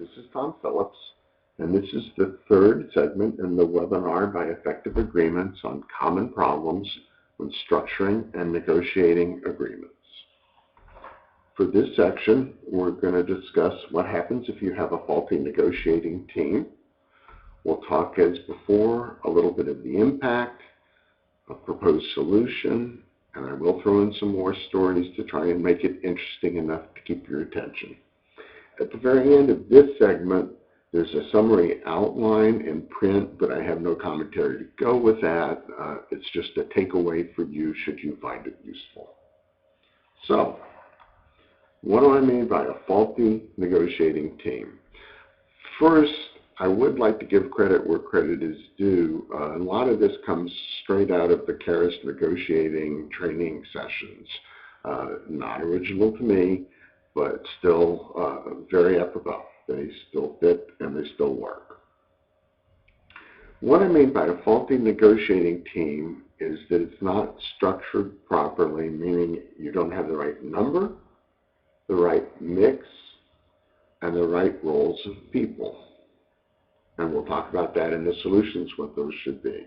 This is Tom Phillips, and this is the third segment in the webinar by Effective Agreements on common problems when structuring and negotiating agreements. For this section, we're going to discuss what happens if you have a faulty negotiating team. We'll talk, as before, a little bit of the impact, a proposed solution, and I will throw in some more stories to try and make it interesting enough to keep your attention. At the very end of this segment, there's a summary outline in print, but I have no commentary to go with that. It's just a takeaway for you should you find it useful. So, what do I mean by a faulty negotiating team? First, I would like to give credit where credit is due. A lot of this comes straight out of the Caris negotiating training sessions. Not original to me, but still very apropos. They still fit and they still work. What I mean by a faulty negotiating team is that it's not structured properly, meaning you don't have the right number, the right mix, and the right roles of people. And we'll talk about that in the solutions, what those should be.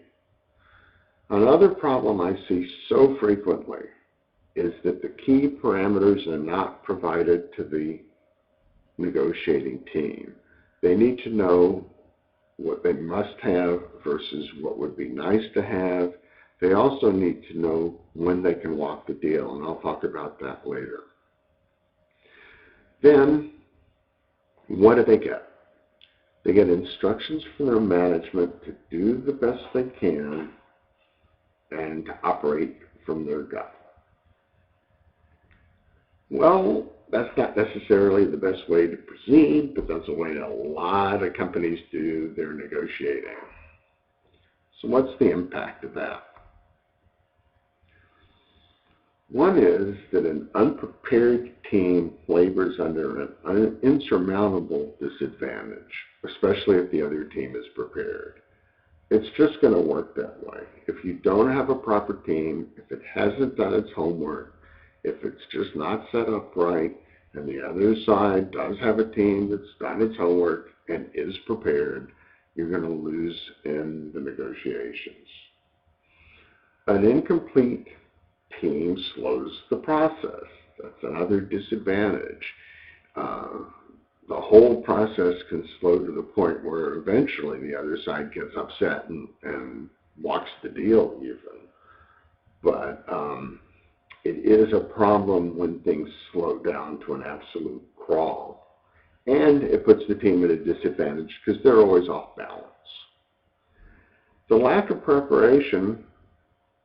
Another problem I see so frequently is that the key parameters are not provided to the negotiating team. They need to know what they must have versus what would be nice to have. They also need to know when they can walk the deal, and I'll talk about that later. Then, what do they get? They get instructions from their management to do the best they can and to operate from their gut. Well, that's not necessarily the best way to proceed, but that's the way a lot of companies do their negotiating. So what's the impact of that? One is that an unprepared team labors under an insurmountable disadvantage, especially if the other team is prepared. It's just going to work that way. If you don't have a proper team, if it hasn't done its homework, if it's just not set up right, and the other side does have a team that's done its homework and is prepared, you're going to lose in the negotiations. An incomplete team slows the process. That's another disadvantage. The whole process can slow to the point where eventually the other side gets upset and walks the deal even. But it is a problem when things slow down to an absolute crawl. And it puts the team at a disadvantage because they're always off balance. The lack of preparation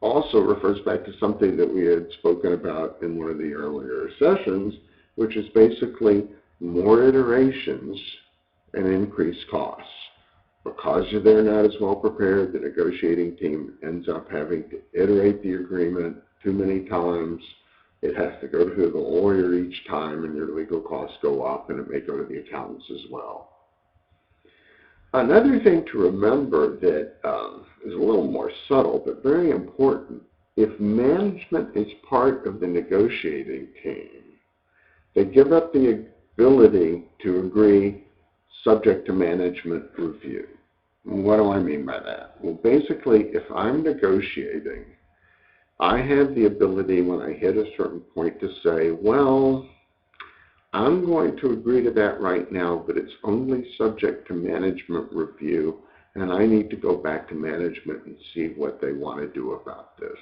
also refers back to something that we had spoken about in one of the earlier sessions, which is basically more iterations and increased costs. Because they're not as well prepared, the negotiating team ends up having to iterate the agreement too many times. It has to go to the lawyer each time, and your legal costs go up, and it may go to the accountants as well. Another thing to remember that is a little more subtle, but very important, if management is part of the negotiating team, they give up the ability to agree subject to management review. What do I mean by that? Well, basically, if I'm negotiating, I have the ability when I hit a certain point to say, well, I'm going to agree to that right now, but it's only subject to management review, and I need to go back to management and see what they want to do about this.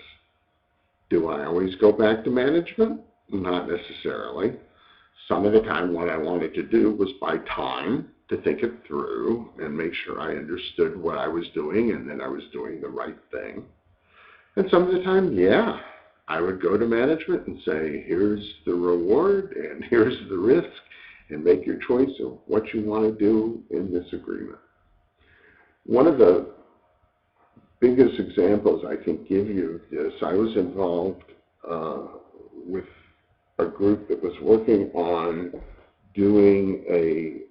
Do I always go back to management? Not necessarily. Some of the time what I wanted to do was buy time to think it through and make sure I understood what I was doing and that I was doing the right thing. And some of the time, yeah, I would go to management and say, here's the reward and here's the risk, and make your choice of what you want to do in this agreement. One of the biggest examples I can give you of this, I was involved with a group that was working on doing a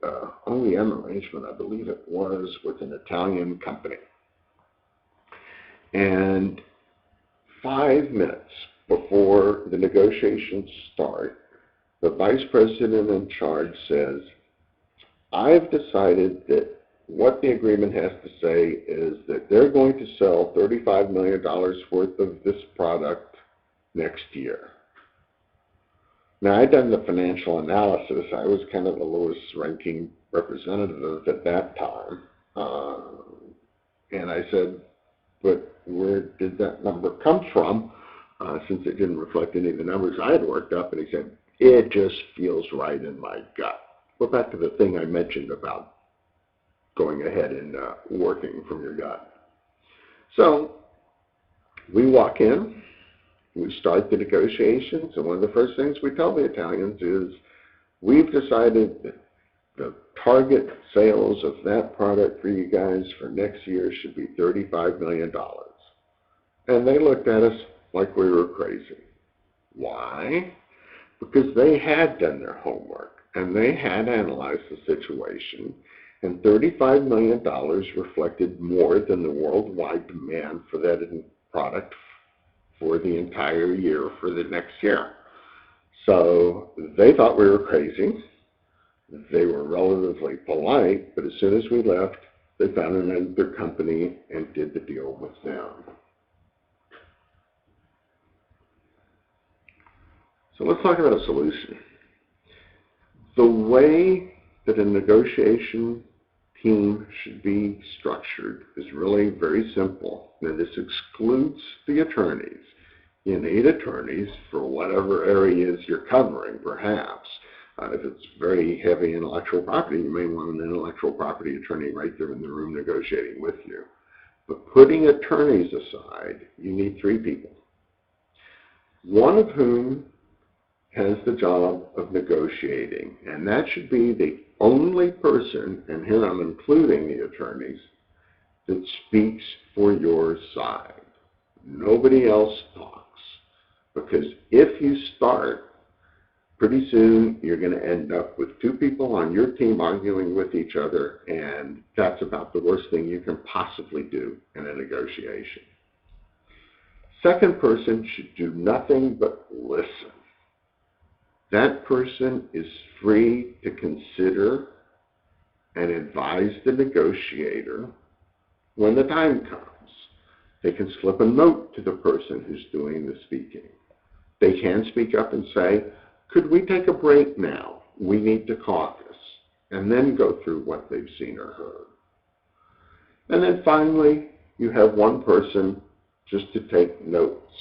OEM arrangement, I believe it was, with an Italian company. And 5 minutes before the negotiations start, the vice president in charge says, I've decided that what the agreement has to say is that they're going to sell $35 million worth of this product next year. Now, I'd done the financial analysis. I was kind of the lowest ranking representative at that time. And I said, but where did that number come from? Since it didn't reflect any of the numbers I had worked up. And he said, it just feels right in my gut. Go back to the thing I mentioned about going ahead and working from your gut. So we walk in, we start the negotiations, and one of the first things we tell the Italians is, we've decided that the target sales of that product for you guys for next year should be $35 million. And they looked at us like we were crazy. Why? Because they had done their homework, and they had analyzed the situation, and $35 million reflected more than the worldwide demand for that product for the entire year for the next year. So they thought we were crazy. They were relatively polite, but as soon as we left, they found another company and did the deal with them. So let's talk about a solution. The way that a negotiation team should be structured is really very simple. Now, this excludes the attorneys. You need attorneys for whatever areas you're covering, perhaps. If it's very heavy intellectual property, you may want an intellectual property attorney right there in the room negotiating with you. But putting attorneys aside, you need 3 people, one of whom has the job of negotiating, and that should be the only person, and here I'm including the attorneys, that speaks for your side. Nobody else talks, because if you start, pretty soon you're going to end up with 2 people on your team arguing with each other, and that's about the worst thing you can possibly do in a negotiation. Second person should do nothing but listen. That person is free to consider and advise the negotiator when the time comes. They can slip a note to the person who's doing the speaking. They can speak up and say, could we take a break now? We need to caucus, and then go through what they've seen or heard. And then finally, you have one person just to take notes.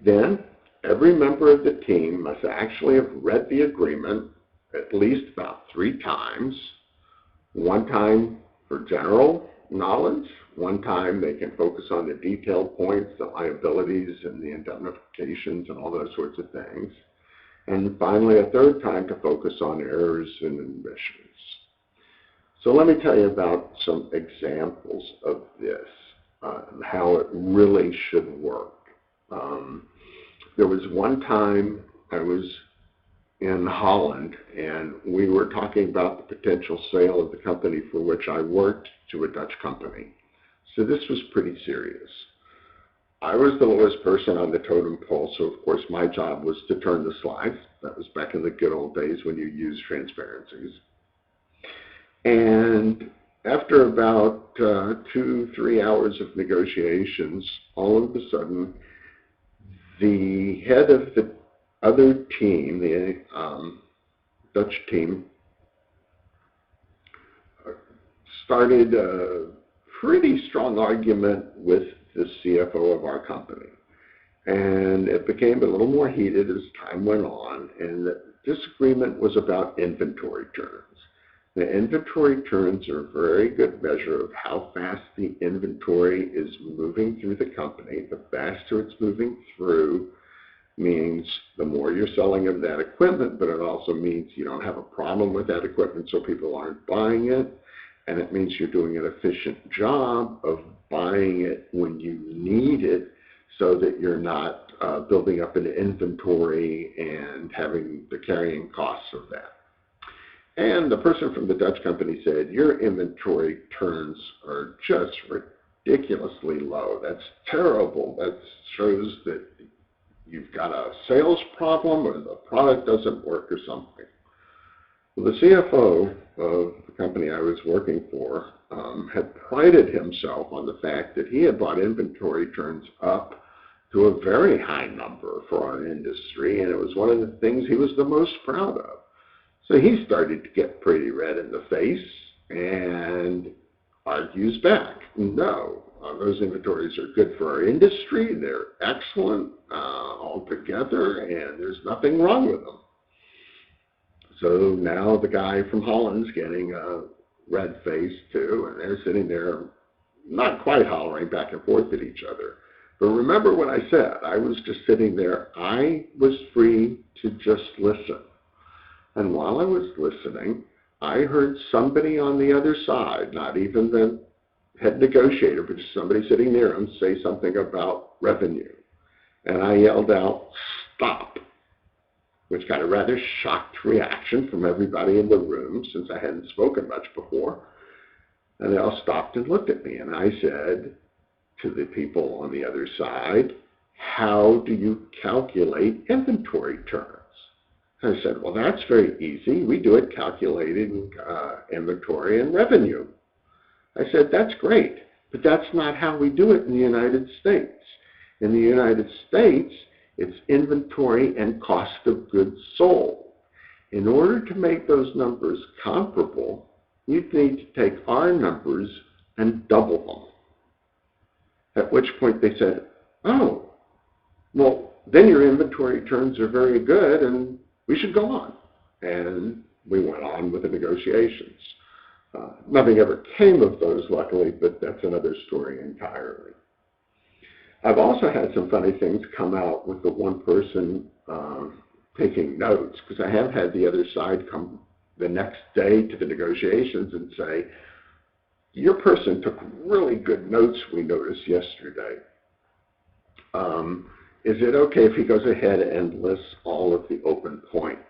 Then, every member of the team must actually have read the agreement at least about 3 times. One time for general knowledge, one time they can focus on the detailed points, the liabilities and the indemnifications and all those sorts of things. And finally, a third time to focus on errors and omissions. So let me tell you about some examples of this, and how it really should work. There was one time I was in Holland, and we were talking about the potential sale of the company for which I worked to a Dutch company. So this was pretty serious. I was the lowest person on the totem pole, so of course my job was to turn the slides. That was back in the good old days when you used transparencies. And after about 2-3 hours of negotiations, all of a sudden, the head of the other team, the Dutch team, started a pretty strong argument with the CFO of our company. And it became a little more heated as time went on, and the disagreement was about inventory turns. The inventory turns are a very good measure of how fast the inventory is moving through the company. The faster it's moving through means the more you're selling of that equipment, but it also means you don't have a problem with that equipment, so people aren't buying it. And it means you're doing an efficient job of buying it when you need it, so that you're not building up an inventory and having the carrying costs of that. And the person from the Dutch company said, your inventory turns are just ridiculously low. That's terrible. That shows that you've got a sales problem or the product doesn't work or something. Well, the CFO of the company I was working for had prided himself on the fact that he had brought inventory turns up to a very high number for our industry, and it was one of the things he was the most proud of. So he started to get pretty red in the face and argues back. No, those inventories are good for our industry. They're excellent altogether, and there's nothing wrong with them. So now the guy from Holland's getting a red face too, and they're sitting there not quite hollering back and forth at each other. But remember what I said. I was just sitting there. I was free to just listen. And while I was listening, I heard somebody on the other side, not even the head negotiator, but just somebody sitting near him, say something about revenue. And I yelled out, "Stop," which got a rather shocked reaction from everybody in the room since I hadn't spoken much before. And they all stopped and looked at me. And I said to the people on the other side, "How do you calculate inventory turns?" I said, "Well, that's very easy. We do it calculating inventory and revenue." I said, "That's great, but that's not how we do it in the United States. In the United States, it's inventory and cost of goods sold. In order to make those numbers comparable, you need to take our numbers and double them." At which point they said, "Oh, well, then your inventory turns are very good and we should go on." And we went on with the negotiations. Nothing ever came of those, luckily, but that's another story entirely. I've also had some funny things come out with the one person taking notes, because I have had the other side come the next day to the negotiations and say, "Your person took really good notes, we noticed yesterday. Is it okay if he goes ahead and lists all of the open points?"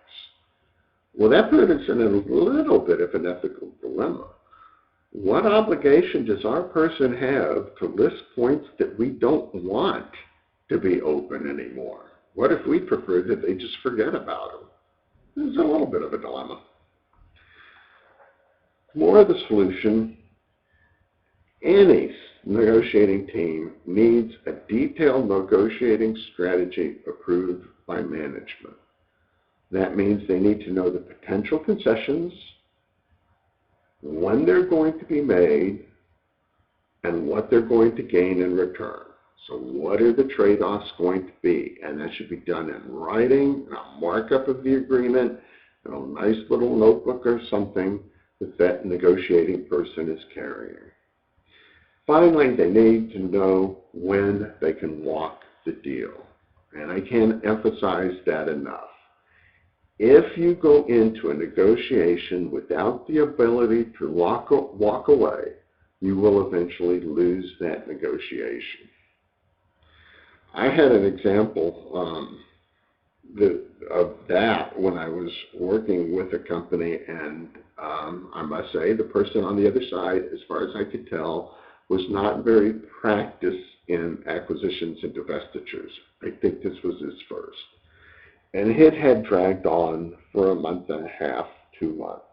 Well, that put us in a little bit of an ethical dilemma. What obligation does our person have to list points that we don't want to be open anymore? What if we prefer that they just forget about them? It's a little bit of a dilemma. More of the solution: any negotiating team needs a detailed negotiating strategy approved by management. That means they need to know the potential concessions, when they're going to be made, and what they're going to gain in return. So what are the trade-offs going to be? And that should be done in writing, in a markup of the agreement, in a nice little notebook or something that negotiating person is carrying. Finally, they need to know when they can walk the deal. And I can't emphasize that enough. If you go into a negotiation without the ability to walk away, you will eventually lose that negotiation. I had an example of that when I was working with a company, and I must say the person on the other side, as far as I could tell, was not very practiced in acquisitions and divestitures. I think this was his first. And it had dragged on for a month and a half, 2 months.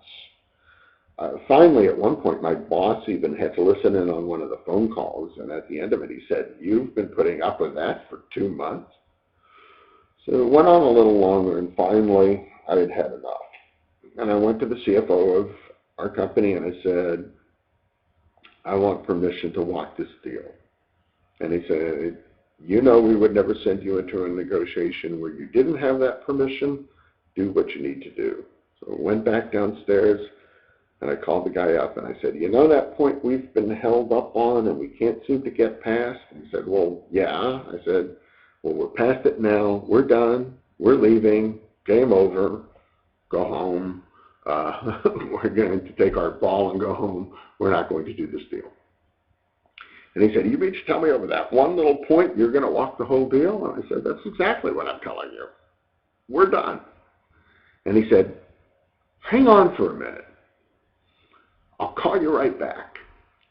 Finally, at one point, my boss even had to listen in on one of the phone calls, and at the end of it, he said, "You've been putting up with that for 2 months?" So it went on a little longer, and finally, I had had enough. And I went to the CFO of our company, and I said, "I want permission to walk this deal." And he said, "You know we would never send you into a negotiation where you didn't have that permission. Do what you need to do." So I went back downstairs, and I called the guy up, and I said, "You know that point we've been held up on and we can't seem to get past?" And he said, "Well, yeah." I said, "Well, we're past it now. We're done. We're leaving. Game over. Go home. We're going to take our ball and go home. We're not going to do this deal." And he said, "You mean to tell me over that one little point you're going to walk the whole deal?" And I said, "That's exactly what I'm telling you. We're done." And he said, "Hang on for a minute. I'll call you right back."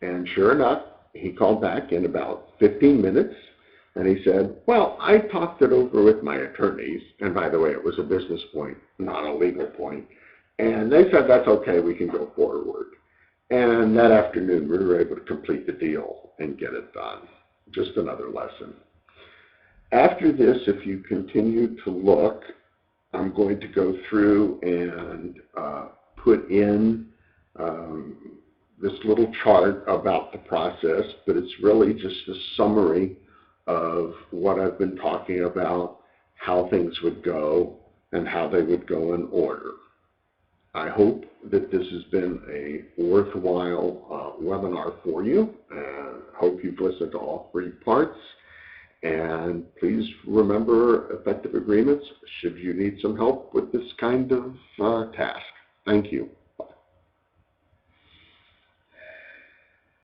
And sure enough, he called back in about 15 minutes, and he said, "Well, I talked it over with my attorneys," and by the way, it was a business point, not a legal point, And they said, that's okay, we can go forward. And that afternoon, we were able to complete the deal and get it done. Just another lesson. After this, if you continue to look, I'm going to go through and put in this little chart about the process, but it's really just a summary of what I've been talking about, how things would go, and how they would go in order. I hope that this has been a worthwhile webinar for you, and hope you've listened to all 3 parts. And please remember effective agreements should you need some help with this kind of task. Thank you.